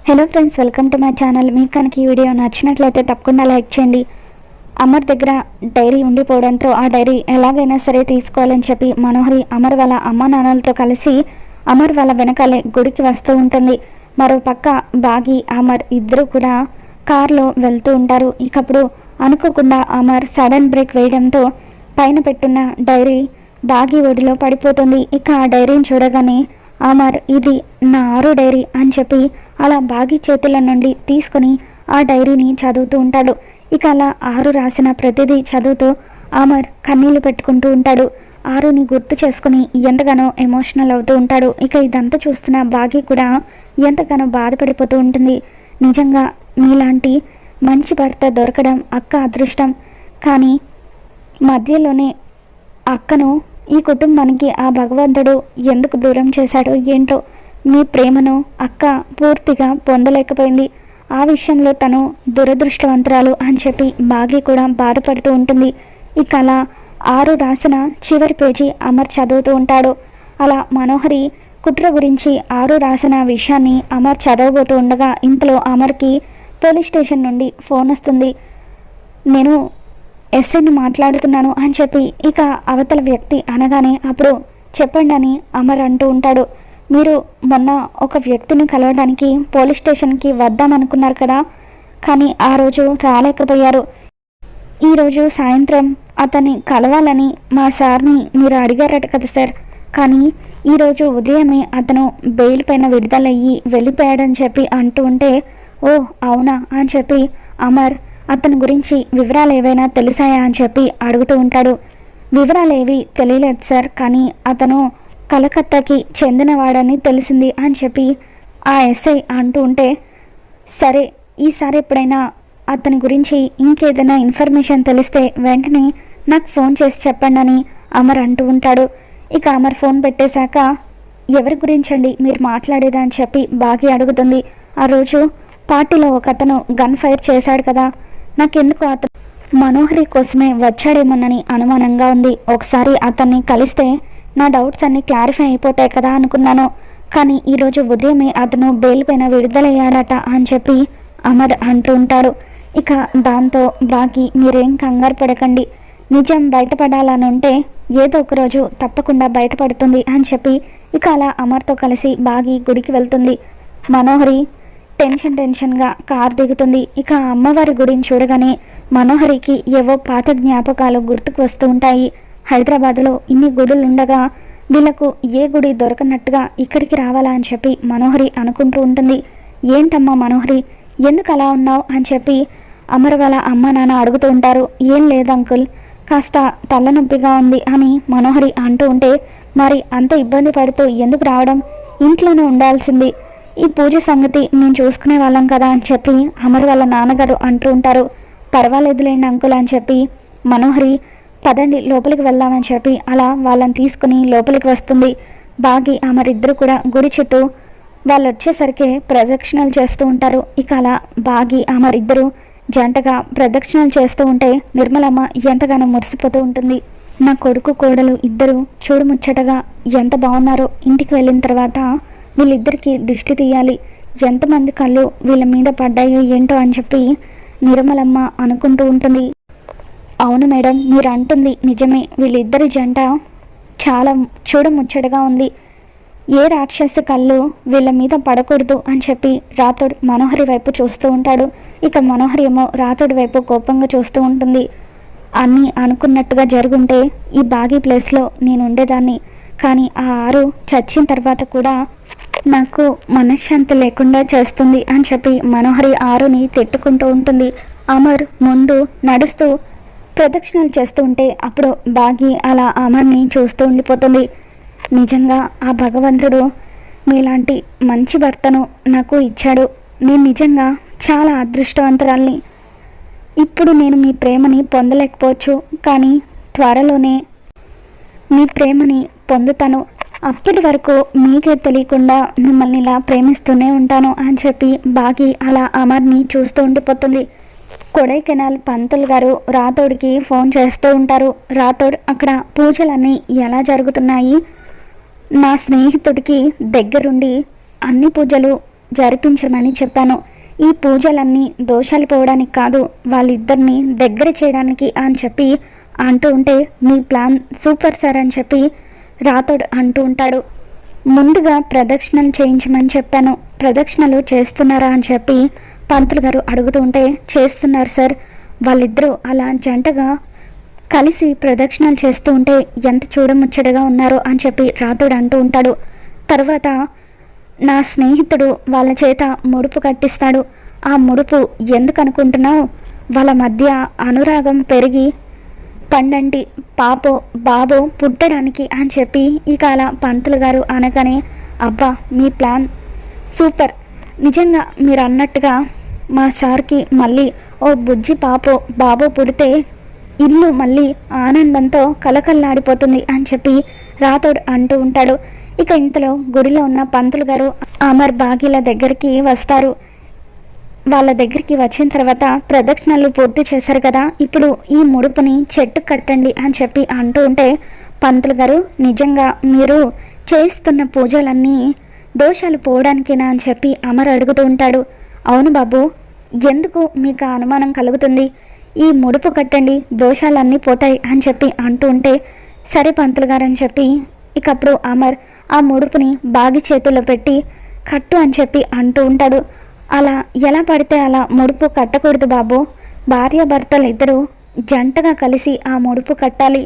Hello friends, welcome to my channel. మీకు కనుక ఈ వీడియో నచ్చినట్లయితే తప్పకుండా లైక్ చేయండి. అమర్ దగ్గర డైరీ ఉండిపోవడంతో ఆ డైరీ ఎలాగైనా సరే తీసుకోవాలని చెప్పి మనోహరి అమర్ వాళ్ళ అమ్మ నాన్నలతో కలిసి అమర్ వాళ్ళ వెనకాలే గుడికి వస్తూ ఉంటుంది. మరో పక్క బాగి అమర్ ఇద్దరు కూడా కారులో వెళ్తూ ఉంటారు. ఇకప్పుడు అనుకోకుండా అమర్ సడన్ బ్రేక్ వేయడంతో పైన పెట్టున్న డైరీ బాగి ఒడిలో పడిపోతుంది. ఇక ఆ డైరీని చూడగానే అమర్ ఇది నా 6 డైరీ అని చెప్పి అలా బాగి చేతుల నుండి తీసుకొని ఆ డైరీని చదువుతూ ఉంటాడు. ఇక అలా 6 రాసిన ప్రతిదీ చదువుతూ అమర్ కన్నీళ్లు పెట్టుకుంటూ ఉంటాడు. 6ని గుర్తు చేసుకుని ఎంతగానో ఎమోషనల్ అవుతూ ఉంటాడు. ఇక ఇదంతా చూస్తున్న బాగి కూడా ఎంతగానో బాధపడిపోతూ ఉంటుంది. నిజంగా మీలాంటి మంచి భర్త దొరకడం అక్క అదృష్టం. కానీ మధ్యలోనే అక్కను ఈ కుటుంబానికి ఆ భగవంతుడు ఎందుకు దూరం చేశాడో ఏంటో. మీ ప్రేమను అక్క పూర్తిగా పొందలేకపోయింది. ఆ విషయంలో తను దురదృష్టవంతురాలు అని చెప్పి బాగి కూడా బాధపడుతూ ఉంటుంది. ఇక అలా 6 రాసిన చివరి పేజీ అమర్ చదువుతూ ఉంటాడు. అలా మనోహరి కుట్ర గురించి 6 రాసిన విషయాన్ని అమర్ చదవబోతూ ఉండగా ఇంతలో అమర్కి పోలీస్ స్టేషన్ నుండి ఫోన్ వస్తుంది. నేను ఎస్ఐని మాట్లాడుతున్నాను అని చెప్పి ఇక అవతల వ్యక్తి అనగానే అప్పుడు చెప్పండి అని అమర్ అంటూ ఉంటాడు. మీరు మొన్న ఒక వ్యక్తిని కలవడానికి పోలీస్ స్టేషన్కి వద్దామనుకున్నారు కదా, కానీ ఆ రోజు రాలేకపోయారు. ఈరోజు సాయంత్రం అతన్ని కలవాలని మా సార్ని మీరు అడిగారట కదా సార్, కానీ ఈరోజు ఉదయమే అతను బెయిల్ పైన విడుదలయ్యి వెళ్ళిపోయాడని చెప్పి అంటూ ఉంటే ఓ అవునా అని చెప్పి అమర్ అతని గురించి వివరాలు ఏవైనా తెలిసాయా అని చెప్పి అడుగుతూ ఉంటాడు. వివరాలు ఏవి తెలియలేదు సార్, కానీ అతను కలకత్తాకి చెందినవాడని తెలిసింది అని చెప్పి ఆ ఎస్ఐ అంటూ ఉంటే సరే ఈసారి ఎప్పుడైనా అతని గురించి ఇంకేదైనా ఇన్ఫర్మేషన్ తెలిస్తే వెంటనే నాకు ఫోన్ చేసి చెప్పండి అని అమర్ అంటూ ఉంటాడు. ఇక అమర్ ఫోన్ పెట్టేశాక ఎవరి గురించండి మీరు మాట్లాడేదా అని చెప్పి బాగి అడుగుతుంది. ఆ రోజు పార్టీలో ఒక అతను గన్ ఫైర్ చేశాడు కదా, నాకెందుకు అతను మనోహరి కోసమే వచ్చాడేమోనని అనుమానంగా ఉంది. ఒకసారి అతన్ని కలిస్తే నా డౌట్స్ అన్నీ క్లారిఫై అయిపోతాయి కదా అనుకున్నాను, కానీ ఈరోజు ఉదయమే అతను బెయిల్ పైన విడుదలయ్యాడట అని చెప్పి అమర్ అంటూ ఉంటాడు. ఇక దాంతో బాగి మీరేం కంగారు పడకండి, నిజం బయటపడాలని ఉంటే ఏదో ఒక రోజు తప్పకుండా బయటపడుతుంది అని చెప్పి ఇక అలా అమర్తో కలిసి బాగి గుడికి వెళ్తుంది. మనోహరి టెన్షన్గా కార్ దిగుతుంది. ఇక అమ్మవారి గుడిని చూడగానే మనోహరికి ఏవో పాత జ్ఞాపకాలు గుర్తుకు వస్తూ ఉంటాయి. హైదరాబాద్లో ఇన్ని గుడులు ఉండగా వీళ్ళకు ఏ గుడి దొరకనట్టుగా ఇక్కడికి రావాలా అని చెప్పి మనోహరి అనుకుంటూ ఉంటుంది. ఏంటమ్మా మనోహరి ఎందుకు అలా ఉన్నావు అని చెప్పి అమర్ వాళ్ళ అమ్మ నాన్న అడుగుతూ ఉంటారు. ఏం లేదు అంకుల్, కాస్త తలనొప్పిగా ఉంది అని మనోహరి అంటూ ఉంటే మరి అంత ఇబ్బంది పడుతూ ఎందుకు రావడం, ఇంట్లోనే ఉండాల్సింది, ఈ పూజ సంగతి మేము చూసుకునే వాళ్ళం కదా అని చెప్పి అమర్ వాళ్ళ నాన్నగారు అంటూ ఉంటారు. పర్వాలేదులేండి అంకుల్ అని చెప్పి మనోహరి పదండి లోపలికి వెళ్దామని చెప్పి అలా వాళ్ళని తీసుకుని లోపలికి వస్తుంది. బాగి అమర్ ఇద్దరు కూడా గుడి చుట్టూ వాళ్ళు వచ్చేసరికి ప్రదక్షిణలు చేస్తూ ఉంటారు. ఇక అలా బాగి అమర్ ఇద్దరు జంటగా ప్రదక్షిణలు చేస్తూ ఉంటే నిర్మలమ్మ ఎంతగానో మురిసిపోతూ ఉంటుంది. నా కొడుకు కోడలు ఇద్దరు చూడుముచ్చటగా ఎంత బాగున్నారో, ఇంటికి వెళ్ళిన తర్వాత వీళ్ళిద్దరికీ దిష్టి తీయాలి, ఎంతమంది కళ్ళు వీళ్ళ మీద పడ్డాయో ఏంటో అని చెప్పి నిర్మలమ్మ అనుకుంటూ ఉంటుంది. అవును మేడం, మీరు అంటుంది నిజమే, వీళ్ళిద్దరి జంట చాలా చూడముచ్చటగా ఉంది, ఏ రాక్షసి కళ్ళు వీళ్ళ మీద పడకూడదు అని చెప్పి రాతోడు మనోహరి వైపు చూస్తూ ఉంటాడు. ఇక మనోహరి ఏమో రాతోడి వైపు కోపంగా చూస్తూ ఉంటుంది. అన్నీ అనుకున్నట్టుగా జరుగుంటే ఈ బాగీ ప్లేస్లో నేను ఉండేదాన్ని, కానీ ఆ 6 చచ్చిన తర్వాత కూడా నాకు మనశ్శాంతి లేకుండా చేస్తుంది అని చెప్పి మనోహరి 6ని తిట్టుకుంటూ ఉంటుంది. అమర్ ముందు నడుస్తూ ప్రదక్షిణలు చేస్తూ ఉంటే అప్పుడు బాగి అలా అమర్ని చూస్తూ ఉండిపోతుంది. నిజంగా ఆ భగవంతుడు మీలాంటి మంచి భర్తను నాకు ఇచ్చాడు, నేను నిజంగా చాలా అదృష్టవంతురాల్ని. ఇప్పుడు నేను మీ ప్రేమని పొందలేకపోవచ్చు, కానీ త్వరలోనే మీ ప్రేమని పొందుతాను, అప్పటి వరకు మీకే తెలియకుండా మిమ్మల్ని ఇలా ప్రేమిస్తూనే ఉంటాను అని చెప్పి బాగి అలా అమర్ని చూస్తూ ఉండిపోతుంది. కొడైకెనాల్ పంతులు గారు రాతోడికి ఫోన్ చేస్తూ ఉంటారు. రాతోడు అక్కడ పూజలన్నీ ఎలా జరుగుతున్నాయి, నా స్నేహితుడికి దగ్గరుండి అన్ని పూజలు జరిపించమని చెప్పాను. ఈ పూజలన్నీ దోషాలు పోవడానికి కాదు, వాళ్ళిద్దరిని దగ్గర చేయడానికి అని చెప్పి అంటూ ఉంటే, మీ ప్లాన్ సూపర్ సార్ అని చెప్పి రాథోడ్ అంటూ ఉంటాడు. ముందుగా ప్రదక్షిణలు చేయించమని చెప్పాను, ప్రదక్షిణలు చేస్తున్నారా అని చెప్పి పంతులు గారు అడుగుతూ ఉంటే, చేస్తున్నారు సార్. వాళ్ళిద్దరూ అలా జంటగా కలిసి ప్రదక్షిణలు చేస్తూ ఉంటే ఎంత చూడముచ్చటగా ఉన్నారో అని చెప్పి రాథోడ్ అంటూ ఉంటాడు. తర్వాత నా స్నేహితుడు వాళ్ళ చేత ముడుపు కట్టిస్తాడు. ఆ ముడుపు ఎందుకు అనుకుంటున్నావు? వాళ్ళ మధ్య అనురాగం పెరిగి పండంటి పాపో బాబో పుట్టడానికి అని చెప్పి ఇక అలా పంతులు గారు అనగానే, అబ్బా మీ ప్లాన్ సూపర్, నిజంగా మీరు అన్నట్టుగా మా సార్కి మళ్ళీ ఓ బుజ్జి పాపో బాబో పుడితే ఇల్లు మళ్ళీ ఆనందంతో కలకల్లాడిపోతుంది అని చెప్పి రాథోడ్ అంటూ ఉంటాడు. ఇక ఇంతలో గుడిలో ఉన్న పంతులు గారు అమర్ బాగీల దగ్గరికి వస్తారు. వాళ్ళ దగ్గరికి వచ్చిన తర్వాత, ప్రదక్షిణలు పూర్తి చేశారు కదా, ఇప్పుడు ఈ ముడుపుని చెట్టు కట్టండి అని చెప్పి అంటూ ఉంటే, పంతులు గారు నిజంగా మీరు చేస్తున్న పూజలన్నీ దోషాలు పోవడానికేనా అని చెప్పి అమర్ అడుగుతూ ఉంటాడు. అవును బాబు, ఎందుకు మీకు అనుమానం కలుగుతుంది? ఈ ముడుపు కట్టండి, దోషాలన్నీ పోతాయి అని చెప్పి అంటూ ఉంటే, సరే పంతులు గారు అని చెప్పి ఇక అప్పుడు అమర్ ఆ ముడుపుని బాగి చేతుల్లో పెట్టి కట్టు అని చెప్పి అంటూ ఉంటాడు. అలా ఎలా పడితే అలా ముడుపు కట్టకూడదు బాబు, భార్యాభర్తలు ఇద్దరు జంటగా కలిసి ఆ ముడుపు కట్టాలి.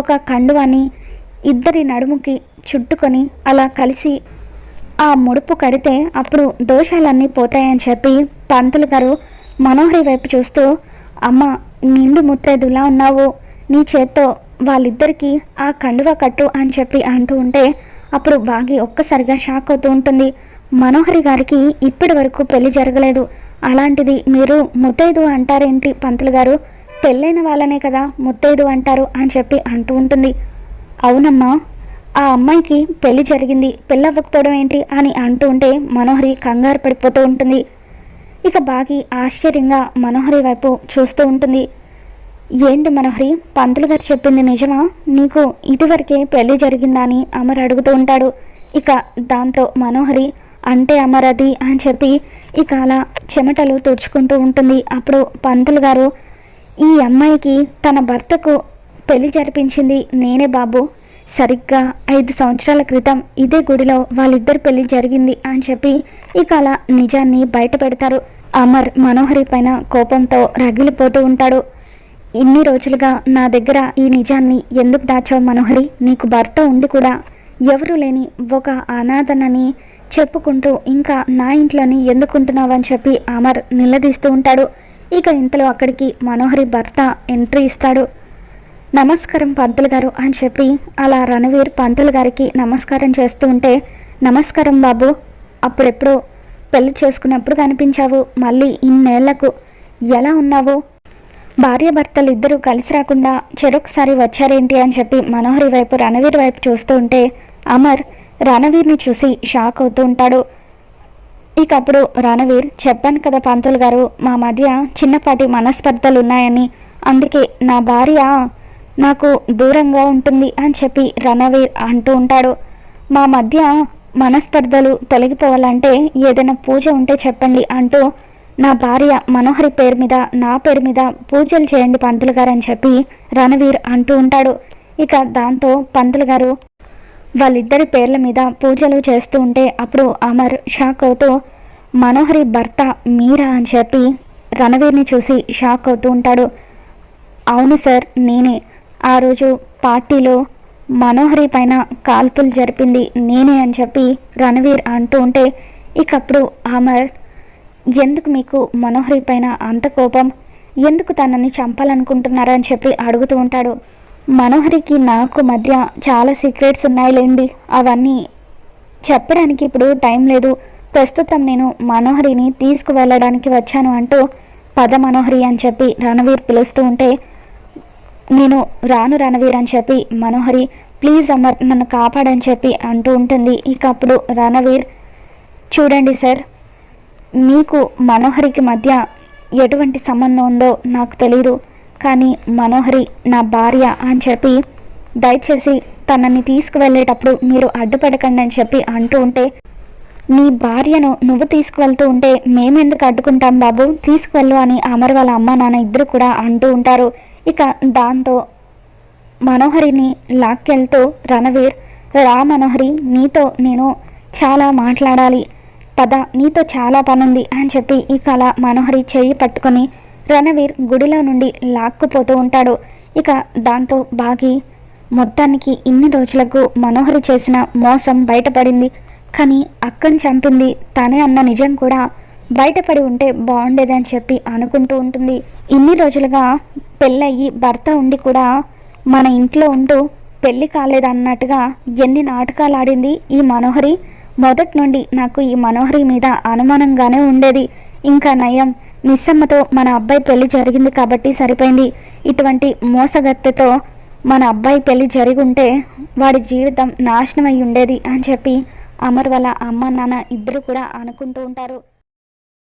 ఒక కండువాని ఇద్దరి నడుముకి చుట్టుకొని అలా కలిసి ఆ ముడుపు కడితే అప్పుడు దోషాలన్నీ పోతాయని చెప్పి పంతులు గారు మనోహరి వైపు చూస్తూ, అమ్మ నిండు ముత్తైదులా ఉన్నావు, నీ చేత్తో వాళ్ళిద్దరికీ ఆ కండువా కట్టు అని చెప్పి అంటూ ఉంటే అప్పుడు బాగి ఒక్కసారిగా షాక్ అవుతూ ఉంటుంది. మనోహరి గారికి ఇప్పటి వరకు పెళ్లి జరగలేదు, అలాంటిది మీరు ముత్తైదు అంటారేంటి పంతులు గారు? పెళ్ళైన వాళ్ళనే కదా ముత్తైదు అంటారు అని చెప్పి అంటూ ఉంటుంది. అవునమ్మా, ఆ అమ్మాయికి పెళ్లి జరిగింది, పెళ్ళవ్వకపోవడం ఏంటి అని అంటూ ఉంటే మనోహరి కంగారు పడిపోతూ ఉంటుంది. ఇక బాగి ఆశ్చర్యంగా మనోహరి వైపు చూస్తూ ఉంటుంది. ఏంటి మనోహరి, పంతులు గారు చెప్పింది నిజమా? నీకు ఇదివరకే పెళ్లి జరిగిందా అని అమర్ అడుగుతూ ఉంటాడు. ఇక దాంతో మనోహరి, అంటే అమర్ అది అని చెప్పి ఇక అలా చెమటలు తుడుచుకుంటూ ఉంటుంది. అప్పుడు పంతులు గారు, ఈ అమ్మాయికి తన భర్తకు పెళ్లి జరిపించింది నేనే బాబు, సరిగ్గా 5 సంవత్సరాల క్రితం ఇదే గుడిలో వాళ్ళిద్దరు పెళ్లి జరిగింది అని చెప్పి ఇక అలా నిజాన్ని బయట పెడతారు. అమర్ మనోహరి పైన కోపంతో రగిలిపోతూ ఉంటాడు. ఇన్ని రోజులుగా నా దగ్గర ఈ నిజాన్ని ఎందుకు దాచావు మనోహరి? నీకు భర్త ఉండి కూడా ఎవరూ లేని ఒక అనాథనని చెప్పుకుంటూ ఇంకా నా ఇంట్లోని ఎందుకుంటున్నావు అని చెప్పి అమర్ నిలదీస్తూ ఉంటాడు. ఇక ఇంతలో అక్కడికి మనోహరి భర్త ఎంట్రీ ఇస్తాడు. నమస్కారం పంతులు గారు అని చెప్పి అలా రణవీర్ పంతులు గారికి నమస్కారం చేస్తూ ఉంటే, నమస్కారం బాబు, అప్పుడెప్పుడు పెళ్లి చేసుకున్నప్పుడు కనిపించావు, మళ్ళీ ఇన్నేళ్లకు ఎలా ఉన్నావు? భార్యాభర్తలు ఇద్దరూ కలిసి రాకుండా చెరొకసారి వచ్చారేంటి అని చెప్పి మనోహరి వైపు రణవీర్ వైపు చూస్తూ ఉంటే అమర్ రణవీర్ని చూసి షాక్ అవుతూ ఉంటాడు. ఇక అప్పుడు రణవీర్, చెప్పాను కదా పంతులు గారు, మా మధ్య చిన్నపాటి మనస్పర్ధలు ఉన్నాయని, అందుకే నా భార్య నాకు దూరంగా ఉంటుంది అని చెప్పి రణవీర్ అంటూ ఉంటాడు. మా మధ్య మనస్పర్ధలు తొలగిపోవాలంటే ఏదైనా పూజ ఉంటే చెప్పండి అంటూ నా భార్య మనోహరి పేరు మీద నా పేరు మీద పూజలు చేయండి పంతులు గారు అని చెప్పి రణవీర్ అంటూ ఉంటాడు. ఇక దాంతో పంతులు గారు వాళ్ళిద్దరి పేర్ల మీద పూజలు చేస్తూ ఉంటే అప్పుడు అమర్ షాక్ అవుతూ, మనోహరి భర్త మీరా అని చెప్పి రణవీర్ని చూసి షాక్ అవుతూ ఉంటాడు. అవును సార్, నేనే. ఆ రోజు పార్టీలో మనోహరి పైన కాల్పులు జరిపింది నేనే అని చెప్పి రణవీర్ అంటూ ఉంటే ఇక అప్పుడు అమర్, ఎందుకు మీకు మనోహరి పైన అంత కోపం? ఎందుకు తనని చంపాలనుకుంటున్నారా అని చెప్పి అడుగుతూ ఉంటాడు. మనోహరికి నాకు మధ్య చాలా సీక్రెట్స్ ఉన్నాయిలేండి, అవన్నీ చెప్పడానికి ఇప్పుడు టైం లేదు, ప్రస్తుతం నేను మనోహరిని తీసుకువెళ్ళడానికి వచ్చాను అంటూ పద మనోహరి అని చెప్పి రణవీర్ పిలుస్తూ ఉంటే, నేను రాను రణవీర్ అని చెప్పి మనోహరి, ప్లీజ్ అమర్ నన్ను కాపాడని చెప్పి అంటూ ఉంటుంది. ఇక అప్పుడు రణవీర్, చూడండి సార్, మీకు మనోహరికి మధ్య ఎటువంటి సంబంధం ఉందో నాకు తెలీదు, కానీ మనోహరి నా భార్య అని చెప్పి దయచేసి తనని తీసుకువెళ్ళేటప్పుడు మీరు అడ్డుపడకండి అని చెప్పి అంటూ ఉంటే, నీ భార్యను నువ్వు తీసుకువెళ్తూ ఉంటే మేమెందుకు అడ్డుకుంటాం బాబు, తీసుకువెళ్ళు అని అమర్ వాళ్ళ అమ్మ నాన్న ఇద్దరు కూడా అంటూ ఉంటారు. ఇక దాంతో మనోహరిని లాక్కెళ్తూ రణవీర్, రా మనోహరి, నీతో నేను చాలా మాట్లాడాలి, పద, నీతో చాలా పనుంది అని చెప్పి ఇక అలా మనోహరి చెయ్యి పట్టుకొని రణవీర్ గుడిలో నుండి లాక్కుపోతూ ఉంటాడు. ఇక దాంతో బాగి మొత్తానికి ఇన్ని రోజులకు మనోహరి చేసిన మోసం బయటపడింది. కానీ అక్కని చంపింది తనే అన్న నిజం కూడా బయటపడి ఉంటే బాగుండేదని చెప్పి అనుకుంటూ ఉంటుంది. ఇన్ని రోజులుగా పెళ్ళయ్యి భర్త ఉండి కూడా మన ఇంట్లో ఉంటూ పెళ్ళి కాలేదన్నట్టుగా ఎన్ని నాటకాలు ఆడింది ఈ మనోహరి. మొదటి నుండి నాకు ఈ మనోహరి మీద అనుమానంగానే ఉండేది. ఇంకా నయం, మిస్సమ్మతో మన అబ్బాయి పెళ్లి జరిగింది కాబట్టి సరిపోయింది. ఇటువంటి మోసగత్తెతో మన అబ్బాయి పెళ్లి జరిగి ఉంటే వాడి జీవితం నాశనం అయి ఉండేది అని చెప్పి అమర్ వాళ్ళ అమ్మ నాన్న ఇద్దరు కూడా అనుకుంటూ ఉంటారు.